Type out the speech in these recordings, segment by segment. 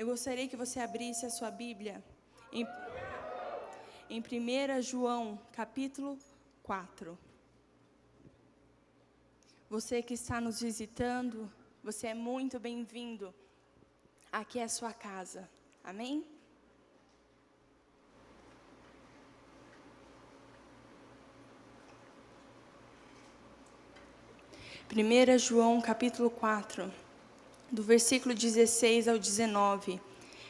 Eu gostaria que você abrisse a sua Bíblia em 1 João, capítulo 4. Você que está nos visitando, você é muito bem-vindo. Aqui é a sua casa. Amém? Primeira João, capítulo 4. Do versículo 16 ao 19,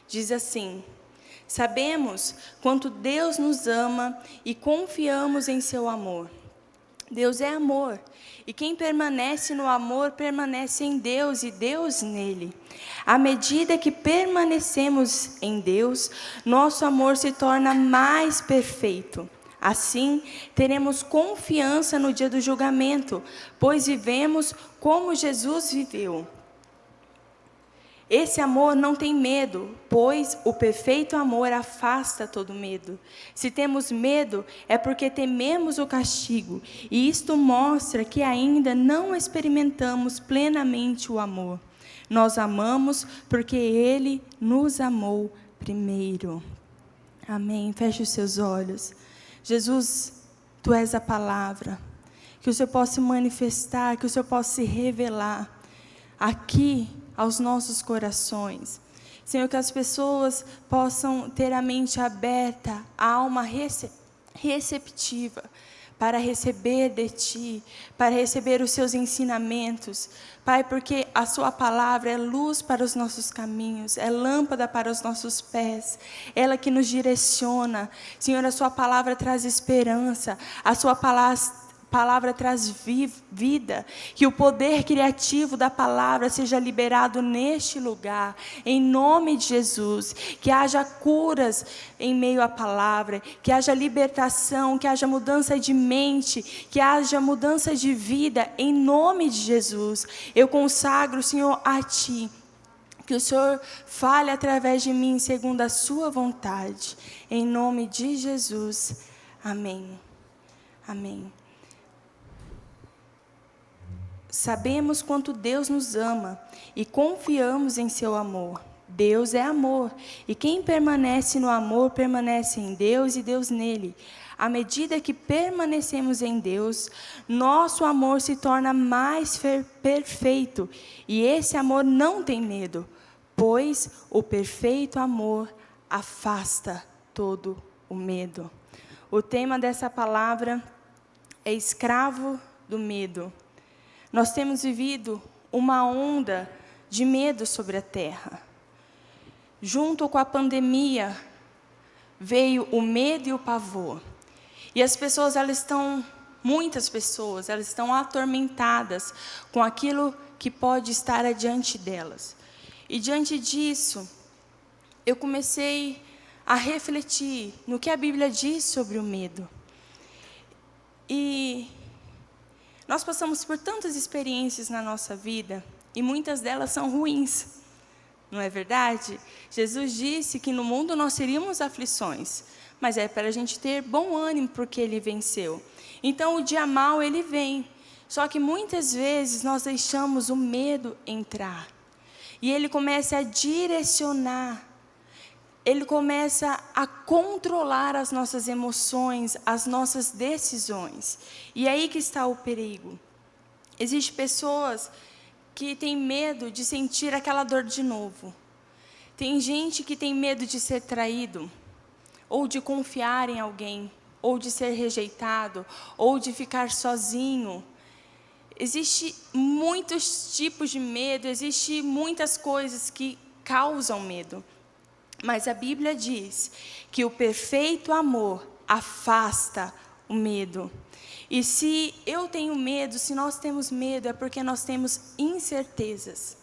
diz assim: Sabemos quanto Deus nos ama e confiamos em seu amor. Deus é amor, e quem permanece no amor permanece em Deus e Deus nele. À medida que permanecemos em Deus, nosso amor se torna mais perfeito. Assim, teremos confiança no dia do julgamento, pois vivemos como Jesus viveu. Esse amor não tem medo, pois o perfeito amor afasta todo medo. Se temos medo, é porque tememos o castigo, e isto mostra que ainda não experimentamos plenamente o amor. Nós amamos porque Ele nos amou primeiro. Amém. Feche os seus olhos. Jesus, Tu és a palavra. Que o Senhor possa se manifestar, que o Senhor possa se revelar aqui aos nossos corações. Senhor, que as pessoas possam ter a mente aberta, a alma receptiva, para receber de Ti, para receber os Seus ensinamentos. Pai, porque a Sua palavra é luz para os nossos caminhos, é lâmpada para os nossos pés, ela que nos direciona. Senhor, a Sua palavra traz esperança, a Sua palavra traz vida, que o poder criativo da palavra seja liberado neste lugar, em nome de Jesus, que haja curas em meio à palavra, que haja libertação, que haja mudança de mente, que haja mudança de vida, em nome de Jesus. Eu consagro, Senhor, a Ti, que o Senhor fale através de mim, segundo a Sua vontade, em nome de Jesus. Amém. Amém. Sabemos quanto Deus nos ama e confiamos em seu amor. Deus é amor, e quem permanece no amor permanece em Deus e Deus nele. À medida que permanecemos em Deus, nosso amor se torna mais perfeito, e esse amor não tem medo, pois o perfeito amor afasta todo o medo. O tema dessa palavra é escravo do medo. Nós temos vivido uma onda de medo sobre a terra. Junto com a pandemia, veio o medo e o pavor. E as pessoas, muitas pessoas, elas estão atormentadas com aquilo que pode estar adiante delas. E diante disso, eu comecei a refletir no que a Bíblia diz sobre o medo. E nós passamos por tantas experiências na nossa vida, e muitas delas são ruins, não é verdade? Jesus disse que no mundo nós teríamos aflições, mas é para a gente ter bom ânimo, porque Ele venceu. Então o dia mau, ele vem, só que muitas vezes nós deixamos o medo entrar, e ele começa a direcionar, ele começa a controlar as nossas emoções, as nossas decisões. E é aí que está o perigo. Existem pessoas que têm medo de sentir aquela dor de novo. Tem gente que tem medo de ser traído, ou de confiar em alguém, ou de ser rejeitado, ou de ficar sozinho. Existem muitos tipos de medo, existem muitas coisas que causam medo. Mas a Bíblia diz que o perfeito amor afasta o medo. E se eu tenho medo, se nós temos medo, é porque nós temos incertezas.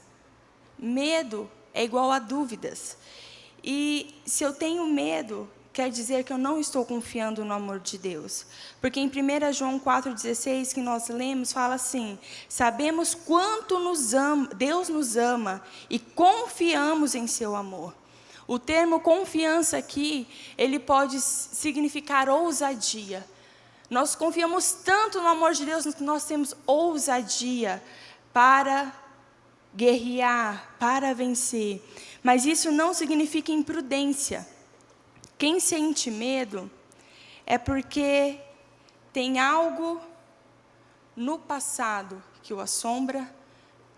Medo é igual a dúvidas. E se eu tenho medo, quer dizer que eu não estou confiando no amor de Deus. Porque em 1 João 4,16, que nós lemos, fala assim: sabemos quanto Deus nos ama e confiamos em seu amor. O termo confiança aqui, ele pode significar ousadia. Nós confiamos tanto no amor de Deus que nós temos ousadia para guerrear para vencer, mas isso não significa imprudência. Quem sente medo é porque tem algo no passado que o assombra,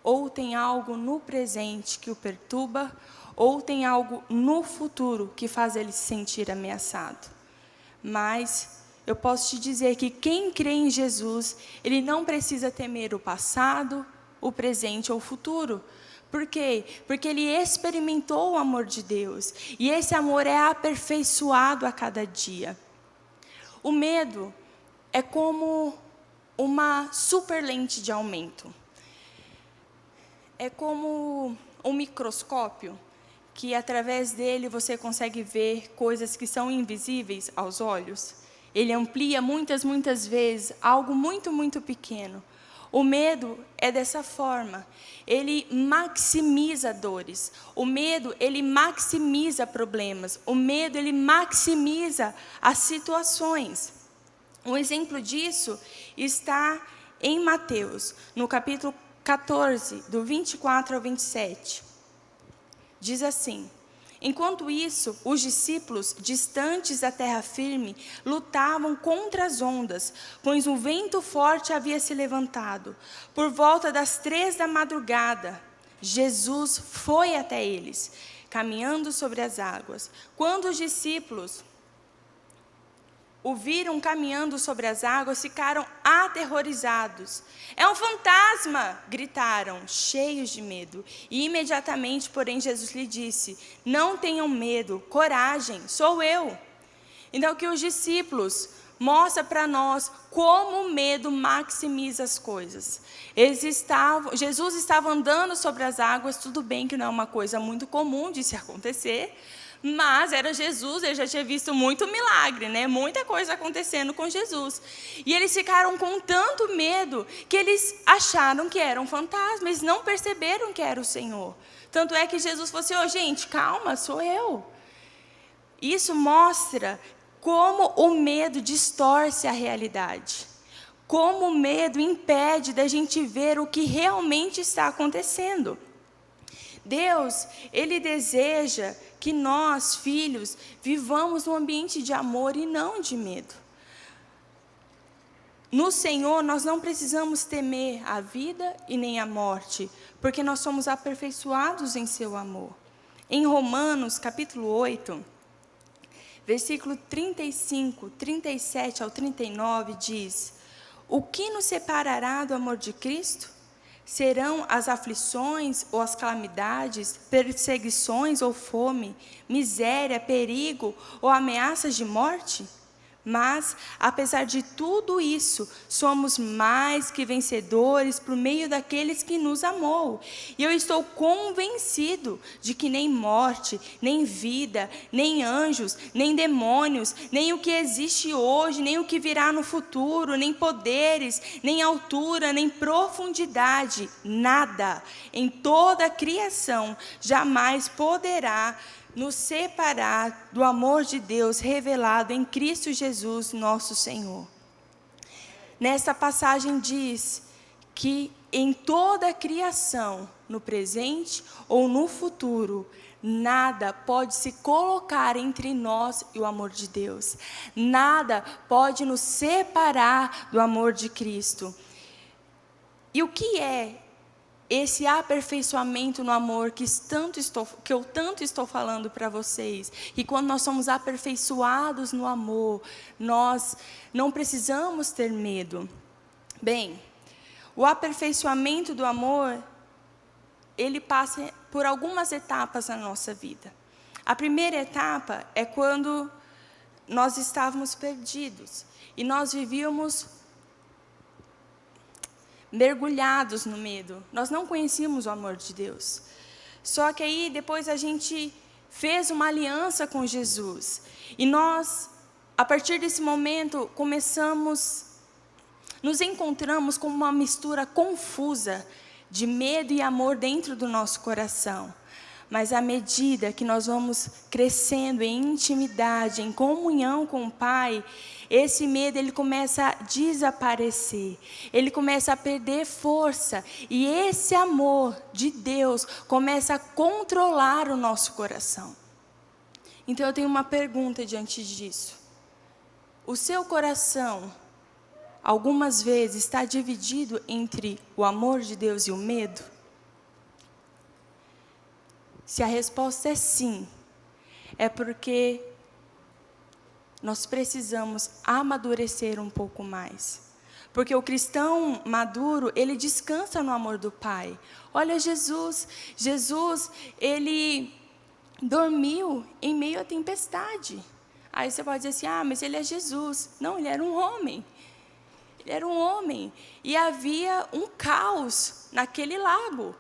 ou tem algo no presente que o perturba, ou tem algo no futuro que faz ele se sentir ameaçado. Mas eu posso te dizer que quem crê em Jesus, ele não precisa temer o passado, o presente ou o futuro. Por quê? Porque ele experimentou o amor de Deus. E esse amor é aperfeiçoado a cada dia. O medo é como uma super lente de aumento. É como um microscópio que através dele você consegue ver coisas que são invisíveis aos olhos. Ele amplia muitas vezes algo muito pequeno. O medo é dessa forma. Ele maximiza dores. O medo, ele maximiza problemas. O medo, ele maximiza as situações. Um exemplo disso está em Mateus, no capítulo 14, do 24 ao 27. Diz assim: enquanto isso, os discípulos, distantes da terra firme, lutavam contra as ondas, pois um vento forte havia se levantado. Por volta das 3 da madrugada, Jesus foi até eles, caminhando sobre as águas. Quando os discípulos o viram caminhando sobre as águas, ficaram aterrorizados. É um fantasma! Gritaram, cheios de medo. E imediatamente, porém, Jesus lhe disse: não tenham medo, coragem, sou eu. Então, que os discípulos mostram para nós como o medo maximiza as coisas. Jesus estava andando sobre as águas, tudo bem que não é uma coisa muito comum de se acontecer, mas era Jesus, ele já tinha visto muito milagre, né? Muita coisa acontecendo com Jesus. E eles ficaram com tanto medo que eles acharam que era um fantasma, eles não perceberam que era o Senhor. Tanto é que Jesus falou assim: gente, calma, sou eu. Isso mostra como o medo distorce a realidade. Como o medo impede da gente ver o que realmente está acontecendo. Deus, ele deseja que nós, filhos, vivamos um ambiente de amor e não de medo. No Senhor, nós não precisamos temer a vida e nem a morte, porque nós somos aperfeiçoados em seu amor. Em Romanos, capítulo 8, versículo 35, 37 ao 39, diz: o que nos separará do amor de Cristo? Serão as aflições ou as calamidades, perseguições ou fome, miséria, perigo ou ameaças de morte? Mas, apesar de tudo isso, somos mais que vencedores por meio daqueles que nos amou. E eu estou convencido de que nem morte, nem vida, nem anjos, nem demônios, nem o que existe hoje, nem o que virá no futuro, nem poderes, nem altura, nem profundidade, nada em toda a criação jamais poderá nos separar do amor de Deus revelado em Cristo Jesus, nosso Senhor. Nesta passagem diz que em toda a criação, no presente ou no futuro, nada pode se colocar entre nós e o amor de Deus. Nada pode nos separar do amor de Cristo. E o que é esse aperfeiçoamento no amor que eu tanto estou falando para vocês? E quando nós somos aperfeiçoados no amor, nós não precisamos ter medo. Bem, o aperfeiçoamento do amor, ele passa por algumas etapas na nossa vida. A primeira etapa é quando nós estávamos perdidos e nós vivíamos mergulhados no medo. Nós não conhecíamos o amor de Deus. Só que aí depois a gente fez uma aliança com Jesus. E nós, a partir desse momento, nos encontramos com uma mistura confusa de medo e amor dentro do nosso coração. Mas à medida que nós vamos crescendo em intimidade, em comunhão com o Pai, esse medo ele começa a desaparecer, ele começa a perder força, e esse amor de Deus começa a controlar o nosso coração. Então eu tenho uma pergunta diante disso. O seu coração, algumas vezes, está dividido entre o amor de Deus e o medo? Se a resposta é sim, é porque nós precisamos amadurecer um pouco mais. Porque o cristão maduro, ele descansa no amor do Pai. Olha Jesus, ele dormiu em meio à tempestade. Aí você pode dizer assim, mas ele é Jesus. Não, ele era um homem. Ele era um homem. E havia um caos naquele lago.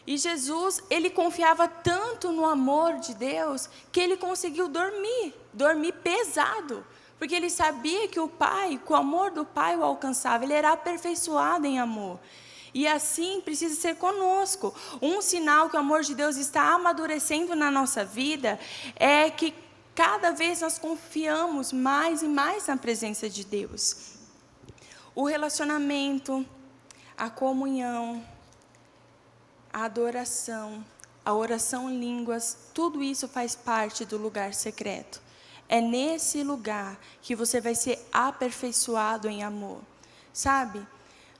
E Jesus, ele confiava tanto no amor de Deus, que ele conseguiu dormir pesado. Porque ele sabia que o Pai, com o amor do Pai o alcançava, ele era aperfeiçoado em amor. E assim precisa ser conosco. Um sinal que o amor de Deus está amadurecendo na nossa vida é que cada vez nós confiamos mais e mais na presença de Deus. O relacionamento, a comunhão, a adoração, a oração em línguas, tudo isso faz parte do lugar secreto. É nesse lugar que você vai ser aperfeiçoado em amor. Sabe?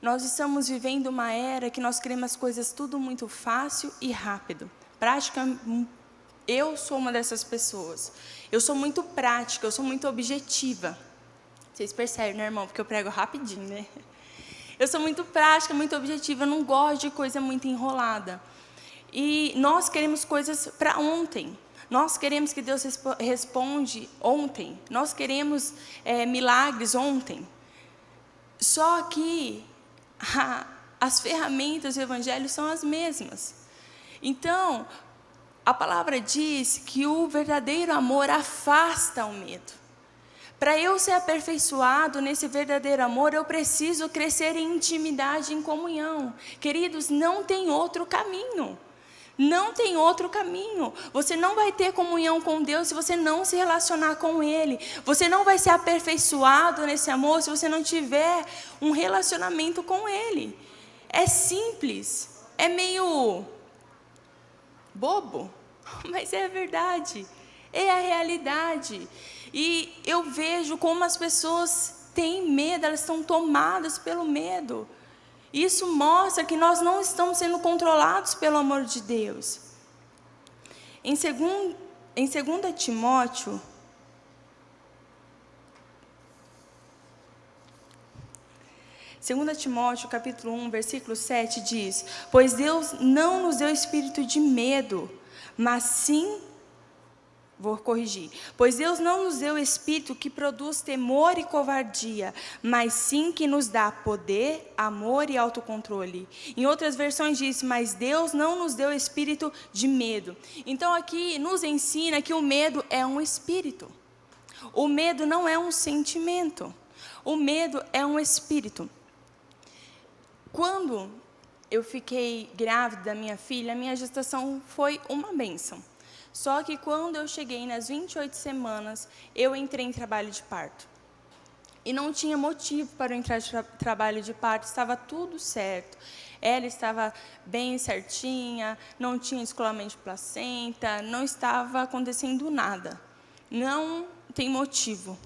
Nós estamos vivendo uma era que nós queremos as coisas tudo muito fácil e rápido. Eu sou uma dessas pessoas. Eu sou muito prática, eu sou muito objetiva. Vocês percebem, né, irmão? Porque eu prego rapidinho, né? Eu sou muito prática, muito objetiva, eu não gosto de coisa muito enrolada. E nós queremos coisas para ontem. Nós queremos que Deus responda ontem. Nós queremos milagres ontem. Só que as ferramentas do Evangelho são as mesmas. Então, a palavra diz que o verdadeiro amor afasta o medo. Para eu ser aperfeiçoado nesse verdadeiro amor, eu preciso crescer em intimidade, em comunhão. Queridos, não tem outro caminho. Não tem outro caminho. Você não vai ter comunhão com Deus se você não se relacionar com Ele. Você não vai ser aperfeiçoado nesse amor se você não tiver um relacionamento com Ele. É simples, é meio bobo, mas é a verdade, é a realidade. E eu vejo como as pessoas têm medo, elas estão tomadas pelo medo. Isso mostra que nós não estamos sendo controlados pelo amor de Deus. Em 2 Timóteo, capítulo 1, versículo 7, diz: Pois Deus não nos deu espírito de medo, mas sim... Vou corrigir. Pois Deus não nos deu espírito que produz temor e covardia, mas sim que nos dá poder, amor e autocontrole. Em outras versões diz, mas Deus não nos deu espírito de medo. Então aqui nos ensina que o medo é um espírito. O medo não é um sentimento. O medo é um espírito. Quando eu fiquei grávida da minha filha, a minha gestação foi uma bênção. Só que quando eu cheguei nas 28 semanas, eu entrei em trabalho de parto. E não tinha motivo para eu entrar em trabalho de parto, estava tudo certo. Ela estava bem certinha, não tinha descolamento de placenta, não estava acontecendo nada. Não tem motivo.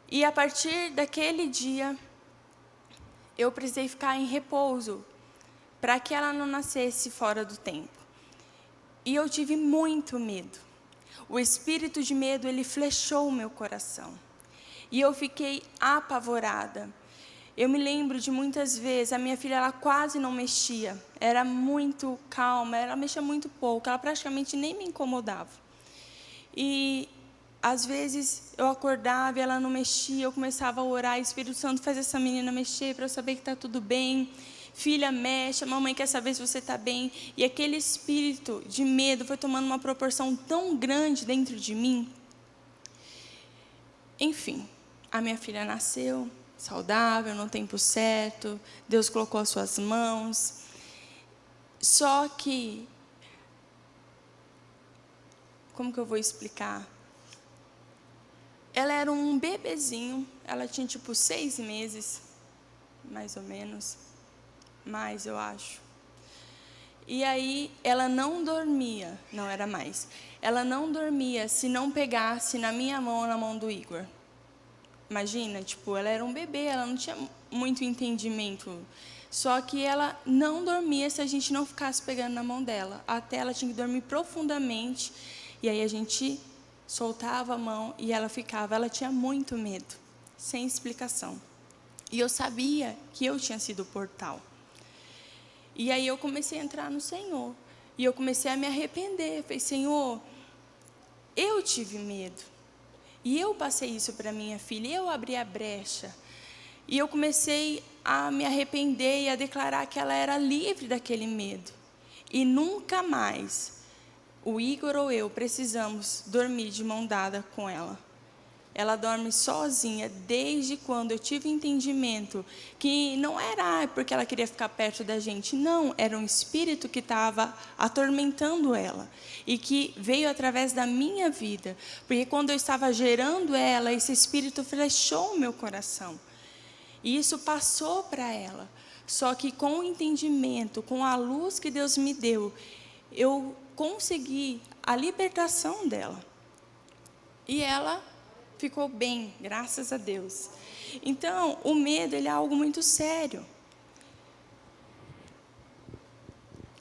E a partir daquele dia, eu precisei ficar em repouso, para que ela não nascesse fora do tempo. E eu tive muito medo. O espírito de medo, ele flechou o meu coração. E eu fiquei apavorada. Eu me lembro de muitas vezes, a minha filha, ela quase não mexia. Era muito calma, ela mexia muito pouco, ela praticamente nem me incomodava. E, às vezes, eu acordava e ela não mexia, eu começava a orar, Espírito Santo, faz essa menina mexer para eu saber que está tudo bem. Filha, mexe, a mamãe quer saber se você está bem. E aquele espírito de medo foi tomando uma proporção tão grande dentro de mim. Enfim, a minha filha nasceu, saudável, no tempo certo. Deus colocou as suas mãos. Só que como que eu vou explicar? Ela era um bebezinho, ela tinha tipo 6 meses, mais ou menos, mais eu acho. E aí ela não dormia, não era mais, ela não dormia se não pegasse na minha mão ou na mão do Igor. Imagina, tipo, ela era um bebê, ela não tinha muito entendimento. Só que ela não dormia se a gente não ficasse pegando na mão dela. Até ela tinha que dormir profundamente. E aí a gente soltava a mão e ela ficava. Ela tinha muito medo, sem explicação. E eu sabia que eu tinha sido o portal. E aí eu comecei a entrar no Senhor. E eu comecei a me arrepender. Falei, Senhor, eu tive medo. E eu passei isso para minha filha, eu abri a brecha. E eu comecei a me arrepender e a declarar que ela era livre daquele medo. E nunca mais, o Igor ou eu, precisamos dormir de mão dada com ela. Ela dorme sozinha desde quando eu tive entendimento que não era porque ela queria ficar perto da gente, não, era um espírito que estava atormentando ela e que veio através da minha vida, porque quando eu estava gerando ela, esse espírito flechou o meu coração e isso passou para ela. Só que com o entendimento, com a luz que Deus me deu, eu consegui a libertação dela e ela ficou bem, graças a Deus. Então, o medo, ele é algo muito sério.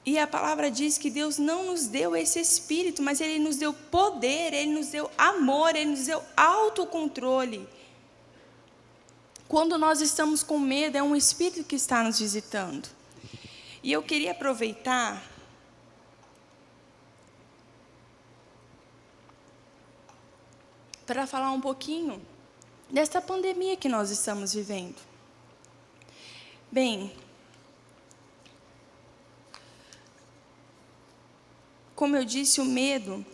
E a palavra diz que Deus não nos deu esse espírito, mas Ele nos deu poder, Ele nos deu amor, Ele nos deu autocontrole. Quando nós estamos com medo, é um espírito que está nos visitando. E eu queria aproveitar para falar um pouquinho desta pandemia que nós estamos vivendo. Bem, como eu disse, o medo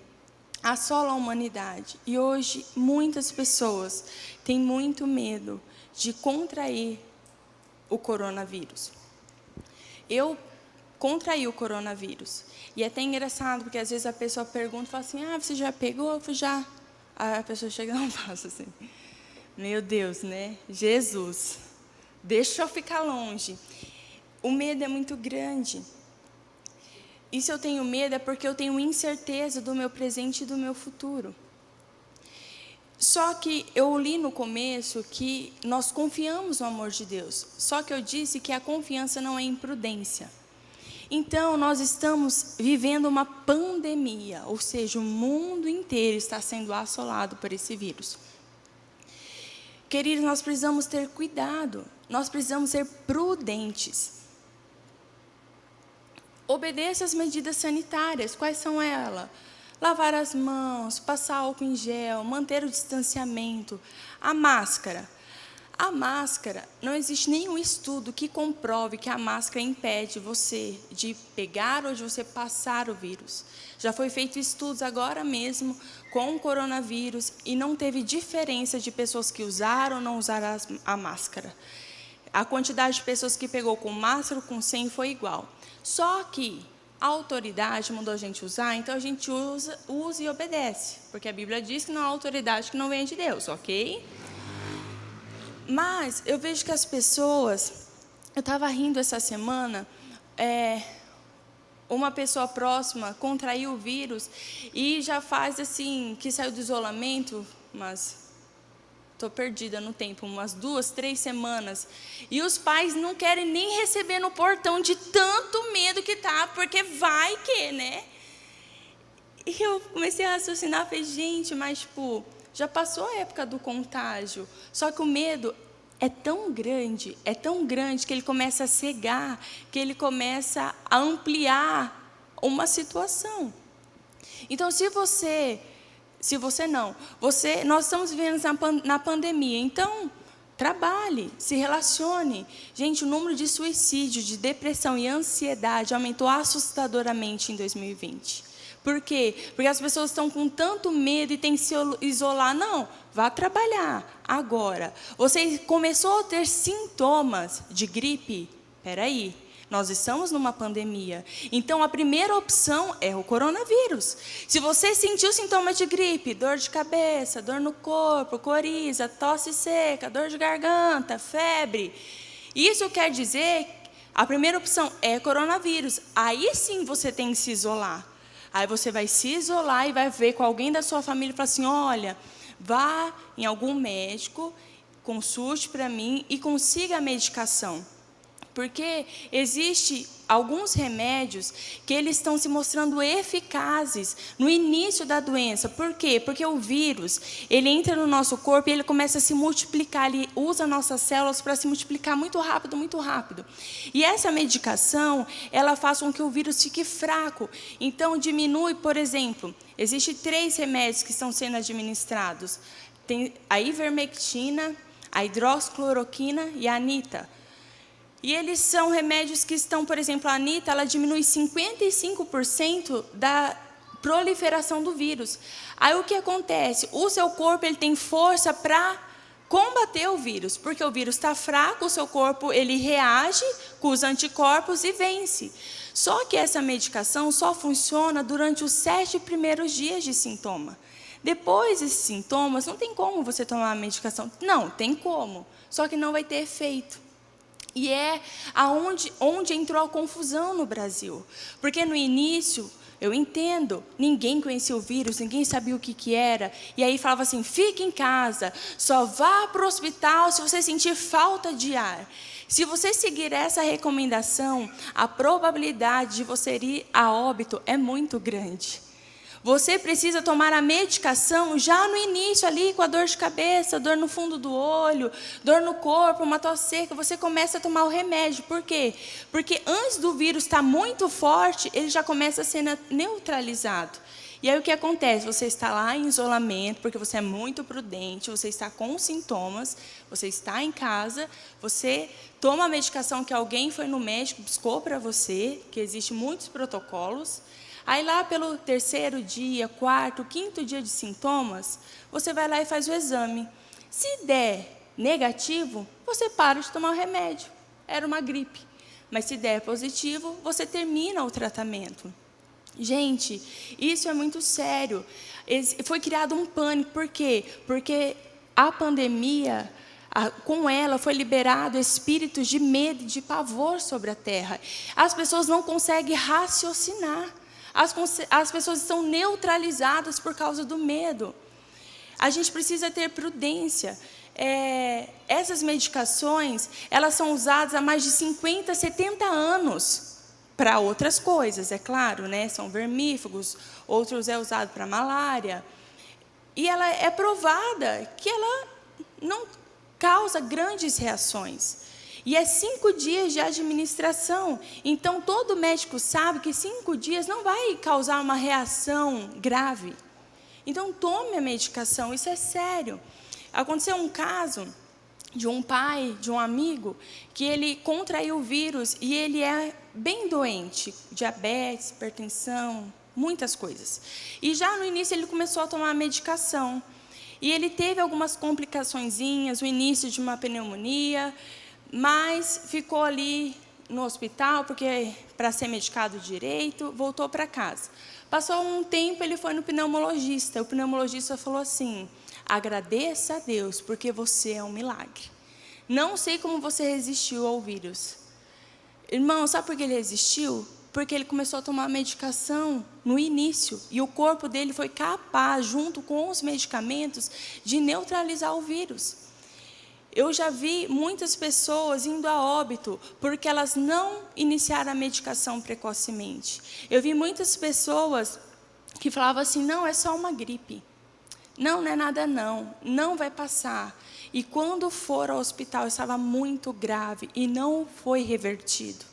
assola a humanidade. E hoje, muitas pessoas têm muito medo de contrair o coronavírus. Eu contraí o coronavírus. E é até engraçado, porque às vezes a pessoa pergunta, fala assim, você já pegou? Eu falei, já. Aí a pessoa chega e não passa assim. Meu Deus, né? Jesus, deixa eu ficar longe. O medo é muito grande. E se eu tenho medo é porque eu tenho incerteza do meu presente e do meu futuro. Só que eu li no começo que nós confiamos no amor de Deus. Só que eu disse que a confiança não é imprudência. Então, nós estamos vivendo uma pandemia, ou seja, o mundo inteiro está sendo assolado por esse vírus. Queridos, nós precisamos ter cuidado, nós precisamos ser prudentes. Obedeça as medidas sanitárias, quais são elas? Lavar as mãos, passar álcool em gel, manter o distanciamento, a máscara. A máscara, não existe nenhum estudo que comprove que a máscara impede você de pegar ou de você passar o vírus. Já foi feito estudos agora mesmo com o coronavírus e não teve diferença de pessoas que usaram ou não usaram a máscara. A quantidade de pessoas que pegou com máscara ou com sem foi igual. Só que a autoridade mandou a gente usar, então a gente usa e obedece. Porque a Bíblia diz que não há autoridade que não venha de Deus, ok? Mas eu vejo que as pessoas, eu estava rindo essa semana, uma pessoa próxima contraiu o vírus e já faz assim, que saiu do isolamento, mas estou perdida no tempo, umas 2, 3 semanas. E os pais não querem nem receber no portão de tanto medo que tá, porque vai que, né? E eu comecei a raciocinar, falei, gente, mas tipo, já passou a época do contágio, só que o medo é tão grande que ele começa a cegar, que ele começa a ampliar uma situação. Então, nós estamos vivendo na pandemia, então, trabalhe, se relacione. Gente, o número de suicídio, de depressão e ansiedade aumentou assustadoramente em 2020. Por quê? Porque as pessoas estão com tanto medo e têm que se isolar. Não, vá trabalhar. Agora, você começou a ter sintomas de gripe? Espera aí. Nós estamos numa pandemia. Então, a primeira opção é o coronavírus. Se você sentiu sintomas de gripe, dor de cabeça, dor no corpo, coriza, tosse seca, dor de garganta, febre, isso quer dizer, a primeira opção é coronavírus. Aí sim você tem que se isolar. Aí você vai se isolar e vai ver com alguém da sua família e falar assim, olha, vá em algum médico, consulte para mim e consiga a medicação. Porque existe alguns remédios que eles estão se mostrando eficazes no início da doença. Por quê? Porque o vírus, ele entra no nosso corpo e ele começa a se multiplicar, ele usa nossas células para se multiplicar muito rápido, muito rápido. E essa medicação, ela faz com que o vírus fique fraco. Então, diminui, por exemplo, existem 3 remédios que estão sendo administrados. Tem a ivermectina, a hidroxicloroquina e a anita. E eles são remédios que estão, por exemplo, a anita, ela diminui 55% da proliferação do vírus. Aí o que acontece? O seu corpo ele tem força para combater o vírus, porque o vírus está fraco, o seu corpo ele reage com os anticorpos e vence. Só que essa medicação só funciona durante os 7 primeiros dias de sintoma. Depois desses sintomas, não tem como você tomar a medicação. Não, tem como, só que não vai ter efeito. E é onde entrou a confusão no Brasil. Porque no início, eu entendo, ninguém conhecia o vírus, ninguém sabia o que era. E aí falava assim, fique em casa, só vá para o hospital se você sentir falta de ar. Se você seguir essa recomendação, a probabilidade de você ir a óbito é muito grande. Você precisa tomar a medicação já no início ali, com a dor de cabeça, dor no fundo do olho, dor no corpo, uma tosse seca, você começa a tomar o remédio. Por quê? Porque antes do vírus estar muito forte, ele já começa a ser neutralizado. E aí o que acontece? Você está lá em isolamento, porque você é muito prudente, você está com sintomas, você está em casa, você toma a medicação que alguém foi no médico, buscou para você, que existem muitos protocolos. Aí lá pelo 3º dia, 4º, 5º dia de sintomas, você vai lá e faz o exame. Se der negativo, você para de tomar o remédio. Era uma gripe. Mas se der positivo, você termina o tratamento. Gente, isso é muito sério. Foi criado um pânico. Por quê? Porque a pandemia, com ela foi liberado espíritos de medo e de pavor sobre a terra. As pessoas não conseguem raciocinar. As pessoas estão neutralizadas por causa do medo. A gente precisa ter prudência. Essas medicações, elas são usadas há mais de 50, 70 anos para outras coisas, é claro, né? São vermífugos, outros é usado para malária. E ela é provada que ela não causa grandes reações. E é 5 dias de administração. Então, todo médico sabe que 5 dias não vai causar uma reação grave. Então, tome a medicação, isso é sério. Aconteceu um caso de um pai, de um amigo, que ele contraiu o vírus e ele é bem doente. Diabetes, hipertensão, muitas coisas. E já no início ele começou a tomar a medicação. E ele teve algumas complicaçõezinhas, o início de uma pneumonia, mas ficou ali no hospital, porque para ser medicado direito, voltou para casa. Passou um tempo, ele foi no pneumologista. O pneumologista falou assim, agradeça a Deus, porque você é um milagre. Não sei como você resistiu ao vírus. Irmão, sabe por que ele resistiu? Porque ele começou a tomar medicação no início. E o corpo dele foi capaz, junto com os medicamentos, de neutralizar o vírus. Eu já vi muitas pessoas indo a óbito porque elas não iniciaram a medicação precocemente. Eu vi muitas pessoas que falavam assim, não, é só uma gripe. Não, não é nada não, não vai passar. E quando for ao hospital, estava muito grave e não foi revertido.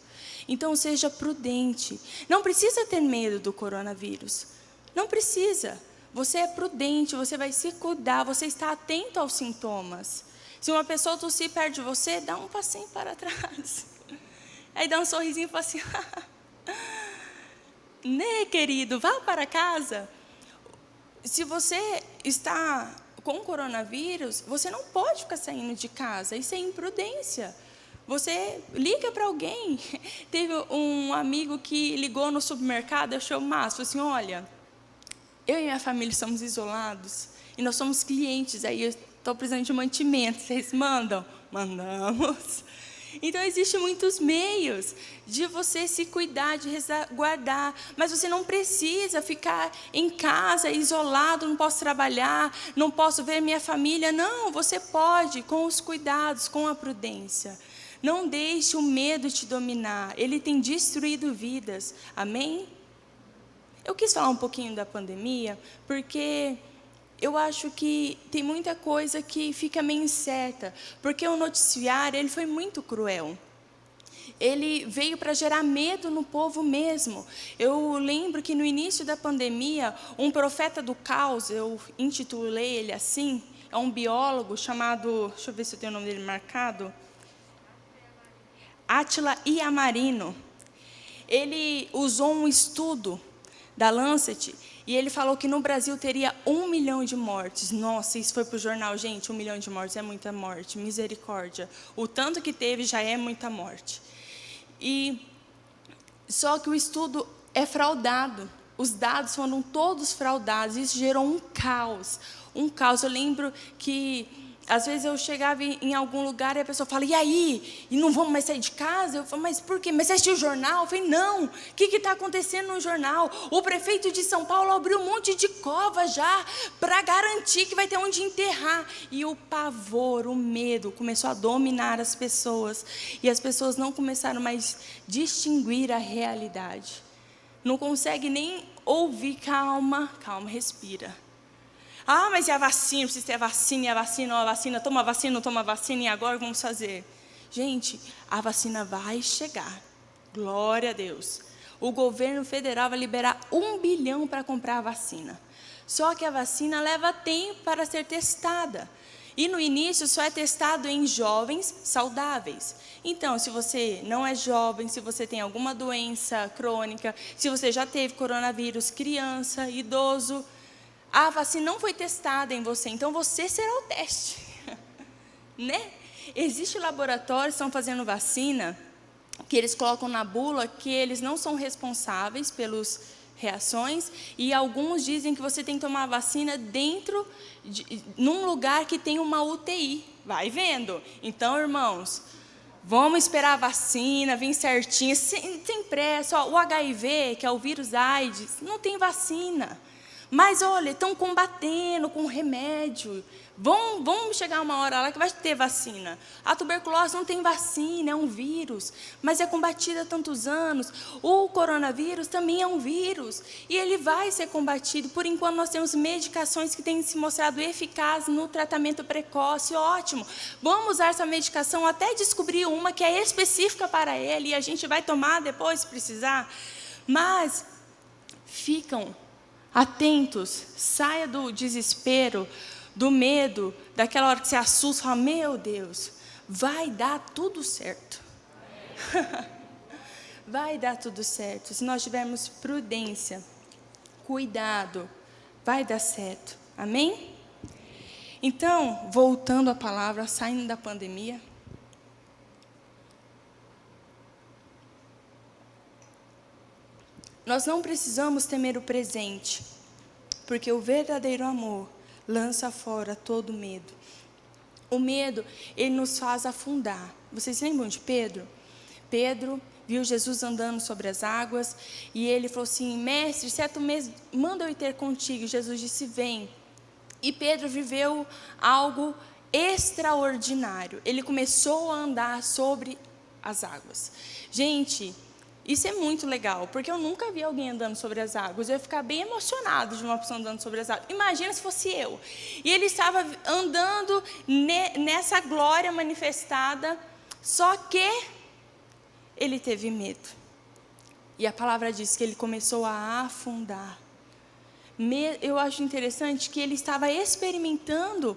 Então, seja prudente. Não precisa ter medo do coronavírus. Não precisa. Você é prudente, você vai se cuidar, você está atento aos sintomas. Se uma pessoa tossir perto de você, dá um passinho para trás. Aí dá um sorrisinho e fala assim, né, querido, vá para casa. Se você está com coronavírus, você não pode ficar saindo de casa. Isso é imprudência. Você liga para alguém. Teve um amigo que ligou no supermercado, achou massa, falou assim, olha, eu e minha família somos isolados, e nós somos clientes, aí eu estou precisando de mantimento, vocês mandam? Mandamos. Então, existem muitos meios de você se cuidar, de resguardar, mas você não precisa ficar em casa, isolado, não posso trabalhar, não posso ver minha família. Não, você pode, com os cuidados, com a prudência. Não deixe o medo te dominar, ele tem destruído vidas, amém? Eu quis falar um pouquinho da pandemia, porque eu acho que tem muita coisa que fica meio incerta, porque o noticiário ele foi muito cruel. Ele veio para gerar medo no povo mesmo. Eu lembro que no início da pandemia, um profeta do caos, eu intitulei ele assim, é um biólogo chamado, deixa eu ver se eu tenho o nome dele marcado, Átila Iamarino. Ele usou um estudo da Lancet, e ele falou que no Brasil teria 1 milhão de mortes. Nossa, isso foi para o jornal, gente, 1 milhão de mortes é muita morte, misericórdia. O tanto que teve já é muita morte. Só que o estudo é fraudado, os dados foram todos fraudados, isso gerou um caos. Eu lembro que às vezes eu chegava em algum lugar e a pessoa fala, e aí? E não vamos mais sair de casa? Eu falo, mas por quê? Mas você assistiu o jornal? Eu falei, não. O que está acontecendo no jornal? O prefeito de São Paulo abriu um monte de cova já para garantir que vai ter onde enterrar. E o pavor, o medo começou a dominar as pessoas. E as pessoas não começaram mais a distinguir a realidade. Não consegue nem ouvir, calma, respira. Ah, mas e a vacina? Precisa ter a vacina, e a vacina, ou a vacina, toma a vacina, não toma a vacina, e agora vamos fazer? Gente, a vacina vai chegar. Glória a Deus. O governo federal vai liberar 1 bilhão para comprar a vacina. Só que a vacina leva tempo para ser testada. E no início só é testado em jovens saudáveis. Então, se você não é jovem, se você tem alguma doença crônica, se você já teve coronavírus, criança, idoso, a vacina não foi testada em você, então você será o teste. Né? Existem laboratórios que estão fazendo vacina, que eles colocam na bula que eles não são responsáveis pelas reações, e alguns dizem que você tem que tomar a vacina num lugar que tem uma UTI. Vai vendo. Então, irmãos, vamos esperar a vacina, vir certinho, sem pressa. O HIV, que é o vírus AIDS, não tem vacina. Mas, olha, estão combatendo com remédio. Vamos chegar uma hora lá que vai ter vacina. A tuberculose não tem vacina, é um vírus, mas é combatida há tantos anos. O coronavírus também é um vírus, e ele vai ser combatido. Por enquanto, nós temos medicações que têm se mostrado eficazes no tratamento precoce, ótimo. Vamos usar essa medicação até descobrir uma que é específica para ele, e a gente vai tomar depois, se precisar. Mas ficam atentos, saia do desespero, do medo, daquela hora que você assusta, fala, meu Deus, vai dar tudo certo. Vai dar tudo certo. Se nós tivermos prudência, cuidado, vai dar certo. Amém? Então, voltando à palavra, saindo da pandemia, nós não precisamos temer o presente, porque o verdadeiro amor lança fora todo medo. O medo, ele nos faz afundar. Vocês lembram de Pedro? Pedro viu Jesus andando sobre as águas, e ele falou assim, mestre, se é tu mesmo, manda eu ir ter contigo. Jesus disse, vem. E Pedro viveu algo extraordinário. Ele começou a andar sobre as águas. Gente, isso é muito legal, porque eu nunca vi alguém andando sobre as águas. Eu ia ficar bem emocionado de uma pessoa andando sobre as águas. Imagina se fosse eu. E ele estava andando nessa glória manifestada, só que ele teve medo. E a palavra diz que ele começou a afundar. Eu acho interessante que ele estava experimentando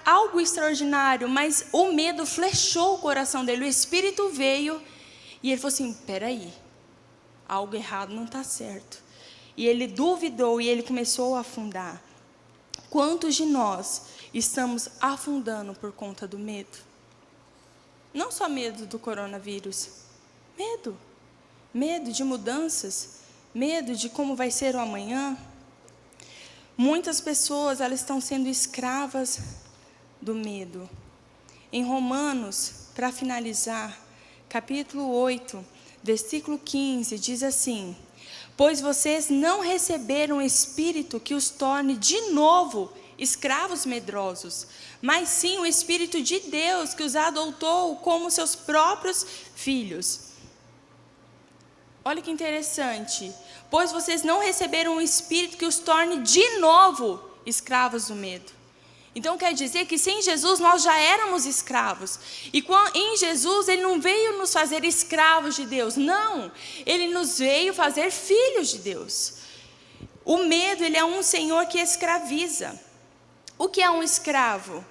algo extraordinário, mas o medo flechou o coração dele. O Espírito veio e ele falou assim, peraí, algo errado não está certo. E ele duvidou e ele começou a afundar. Quantos de nós estamos afundando por conta do medo? Não só medo do coronavírus. Medo. Medo de mudanças. Medo de como vai ser o amanhã. Muitas pessoas, elas estão sendo escravas do medo. Em Romanos, para finalizar, capítulo 8, versículo 15, diz assim: pois vocês não receberam espírito que os torne de novo escravos medrosos, mas sim o Espírito de Deus que os adotou como seus próprios filhos. Olha que interessante. Pois vocês não receberam um espírito que os torne de novo escravos do medo. Então quer dizer que sem Jesus nós já éramos escravos. E em Jesus Ele não veio nos fazer escravos de Deus. Não, Ele nos veio fazer filhos de Deus. O medo, ele é um senhor que escraviza. O que é um escravo?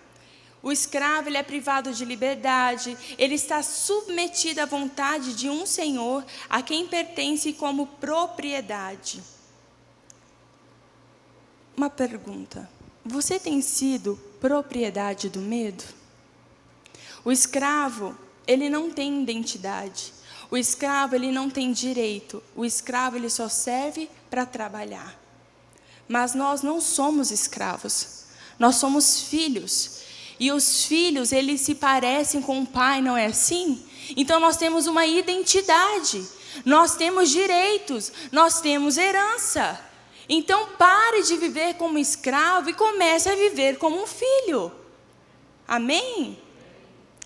O escravo, ele é privado de liberdade, ele está submetido à vontade de um senhor a quem pertence como propriedade. Uma pergunta: você tem sido propriedade do medo? O escravo, ele não tem identidade. O escravo, ele não tem direito. O escravo, ele só serve para trabalhar. Mas nós não somos escravos. Nós somos filhos. E os filhos, eles se parecem com o pai, não é assim? Então nós temos uma identidade. Nós temos direitos. Nós temos herança. Então pare de viver como escravo e comece a viver como um filho. Amém?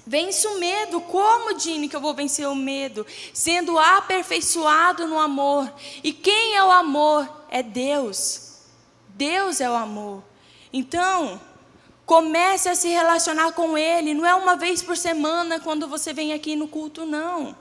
Vence o medo. Como, Dini, que eu vou vencer o medo? Sendo aperfeiçoado no amor. E quem é o amor? É Deus. Deus é o amor. Então, comece a se relacionar com Ele. Não é uma vez por semana quando você vem aqui no culto, não.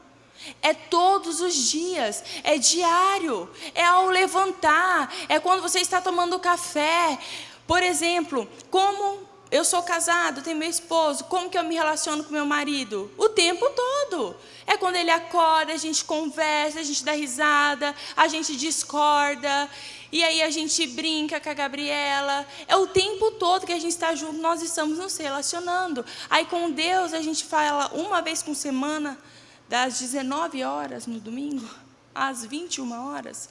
É todos os dias, é diário, é ao levantar, é quando você está tomando café. Por exemplo, como eu sou casado, tenho meu esposo, como que eu me relaciono com meu marido? O tempo todo. É quando ele acorda, a gente conversa, a gente dá risada, a gente discorda, e aí a gente brinca com a Gabriela. É o tempo todo que a gente está junto, nós estamos nos relacionando. Aí com Deus a gente fala uma vez por semana, das 19 horas no domingo às 21 horas.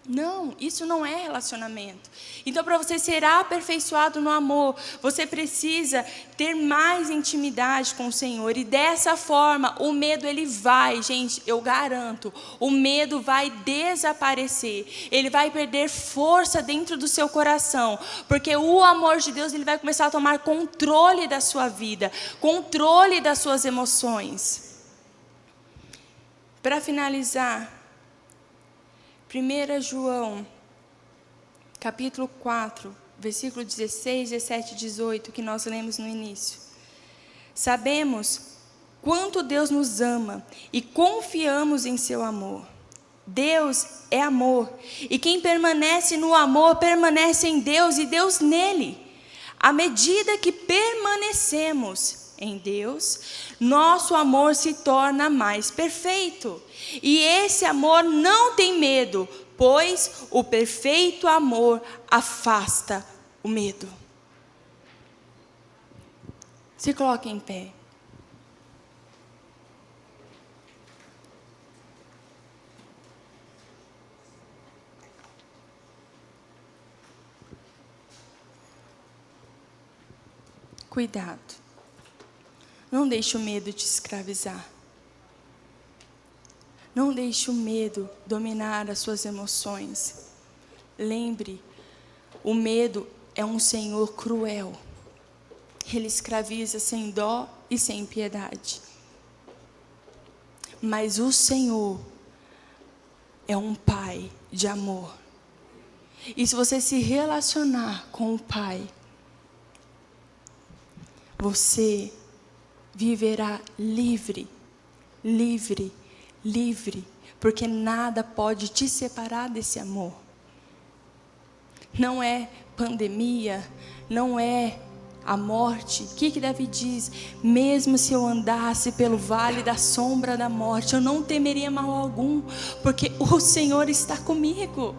Não, isso não é relacionamento. Então, para você ser aperfeiçoado no amor, você precisa ter mais intimidade com o Senhor. E dessa forma, o medo, ele vai, gente, eu garanto, o medo vai desaparecer. Ele vai perder força dentro do seu coração. Porque o amor de Deus, ele vai começar a tomar controle da sua vida, controle das suas emoções. Para finalizar, 1 João, capítulo 4, versículo 16, 17 e 18, que nós lemos no início. Sabemos quanto Deus nos ama e confiamos em seu amor. Deus é amor, e quem permanece no amor, permanece em Deus e Deus nele. À medida que permanecemos em Deus, nosso amor se torna mais perfeito. E esse amor não tem medo, pois o perfeito amor afasta o medo. Se coloque em pé. Cuidado. Não deixe o medo te escravizar. Não deixe o medo dominar as suas emoções. Lembre, o medo é um senhor cruel. Ele escraviza sem dó e sem piedade. Mas o Senhor é um Pai de amor. E se você se relacionar com o Pai, você viverá livre, livre, livre, porque nada pode te separar desse amor. Não é pandemia, não é a morte. O que Davi diz? Mesmo se eu andasse pelo vale da sombra da morte, eu não temeria mal algum, porque o Senhor está comigo.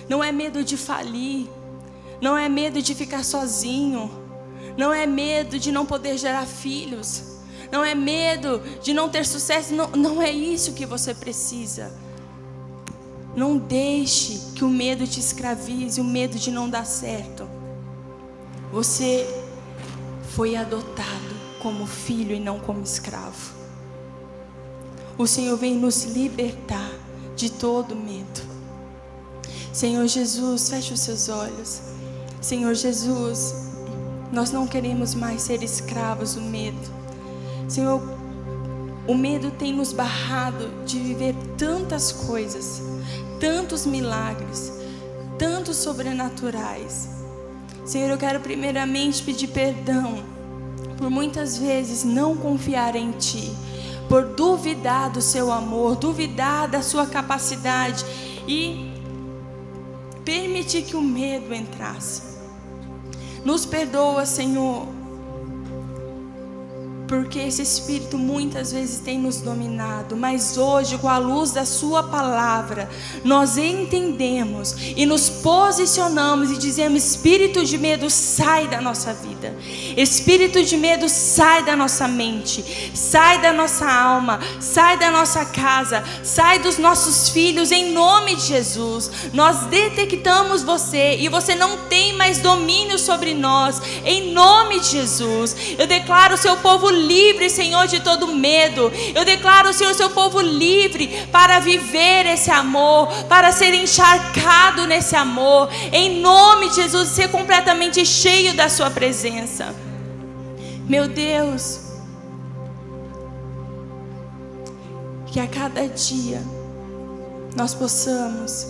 Não é medo de falir, não é medo de ficar sozinho, não é medo de não poder gerar filhos, não é medo de não ter sucesso, não é isso que você precisa. Não deixe que o medo te escravize, o medo de não dar certo. Você foi adotado como filho e não como escravo. O Senhor vem nos libertar de todo medo. Senhor Jesus, feche os seus olhos. Senhor Jesus, nós não queremos mais ser escravos do medo. Senhor, o medo tem nos barrado de viver tantas coisas, tantos milagres, tantos sobrenaturais. Senhor, eu quero primeiramente pedir perdão por muitas vezes não confiar em Ti, por duvidar do Seu amor, duvidar da Sua capacidade e permitir que o medo entrasse. Nos perdoa, Senhor, porque esse espírito muitas vezes tem nos dominado, mas hoje, com a luz da Sua palavra, nós entendemos e nos posicionamos e dizemos: espírito de medo, sai da nossa vida. Espírito de medo, sai da nossa mente, sai da nossa alma, sai da nossa casa, sai dos nossos filhos, em nome de Jesus. Nós detectamos você e você não tem mais domínio sobre nós, em nome de Jesus. Eu declaro o Seu povo livre, Senhor, de todo medo. Eu declaro, Senhor, o Seu povo livre para viver esse amor, para ser encharcado nesse amor, em nome de Jesus, ser completamente cheio da Sua presença. Meu Deus, que a cada dia nós possamos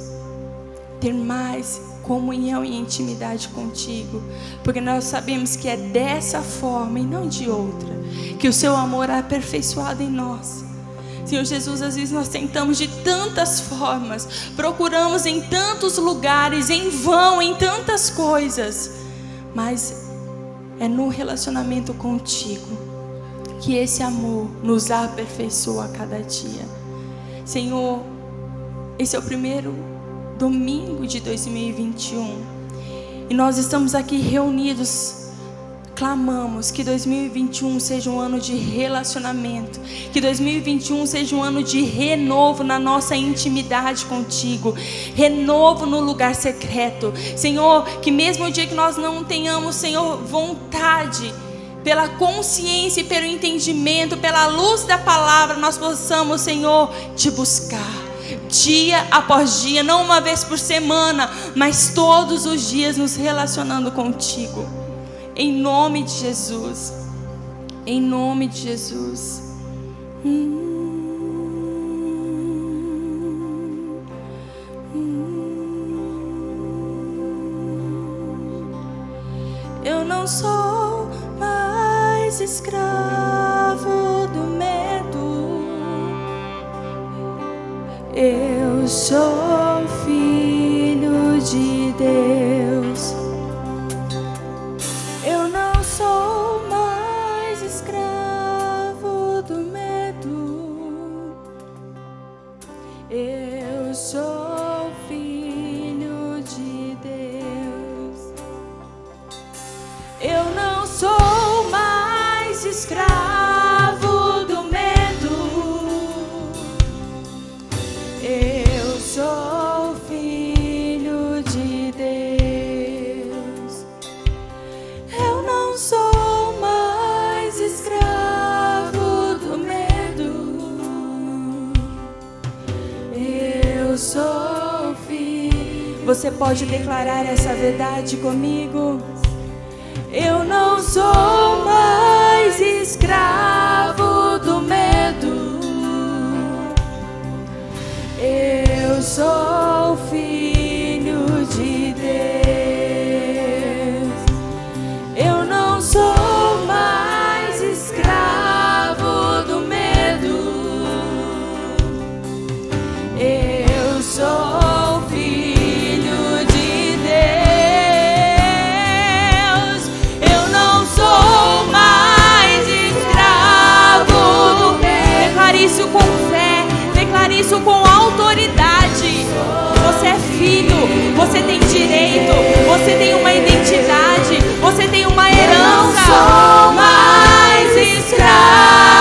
ter mais comunhão e intimidade contigo, porque nós sabemos que é dessa forma e não de outra que o Seu amor é aperfeiçoado em nós. Senhor Jesus, às vezes nós tentamos de tantas formas, procuramos em tantos lugares, em vão, em tantas coisas, mas é no relacionamento contigo que esse amor nos aperfeiçoa a cada dia. Senhor, esse é o primeiro domingo de 2021 e nós estamos aqui reunidos. Clamamos que 2021 seja um ano de relacionamento, que 2021 seja um ano de renovo na nossa intimidade contigo, renovo no lugar secreto. Senhor, que mesmo o dia que nós não tenhamos, Senhor, vontade, pela consciência e pelo entendimento, pela luz da palavra, nós possamos, Senhor, te buscar dia após dia, não uma vez por semana, mas todos os dias nos relacionando contigo. Em nome de Jesus. Em nome de Jesus. Eu não sou mais escravo do medo. Eu sou filho de Deus. Eu não sou mais escravo do medo. Eu sou filho de Deus. Eu não sou mais escravo do medo. Eu sou filho de Deus. Eu não sou mais escravo do medo. Eu sou filho. Você pode declarar essa verdade comigo? Eu não sou mais escravo do medo. Eu sou filho de Deus. Eu não sou mais escravo do medo. Eu sou filho de Deus. Eu não sou mais escravo do medo. Declare isso com fé, declare isso com autoridade. Você é filho, você tem direito, você tem uma identidade, você tem uma herança. Eu não sou mais escravo.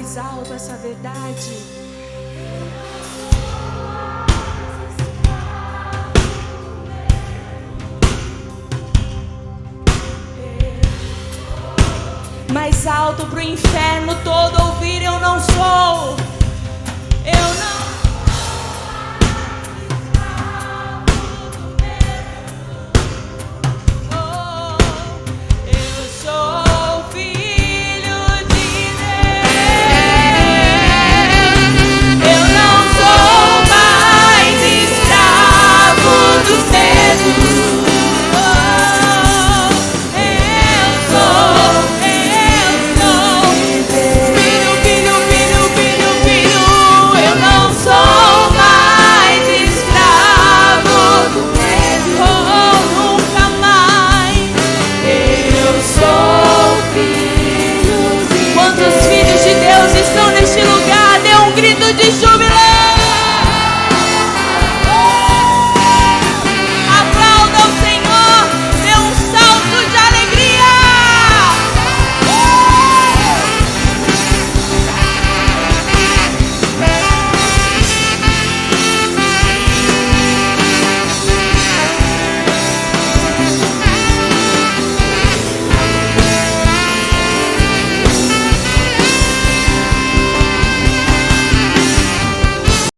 mais alto essa verdade. Mais alto pro inferno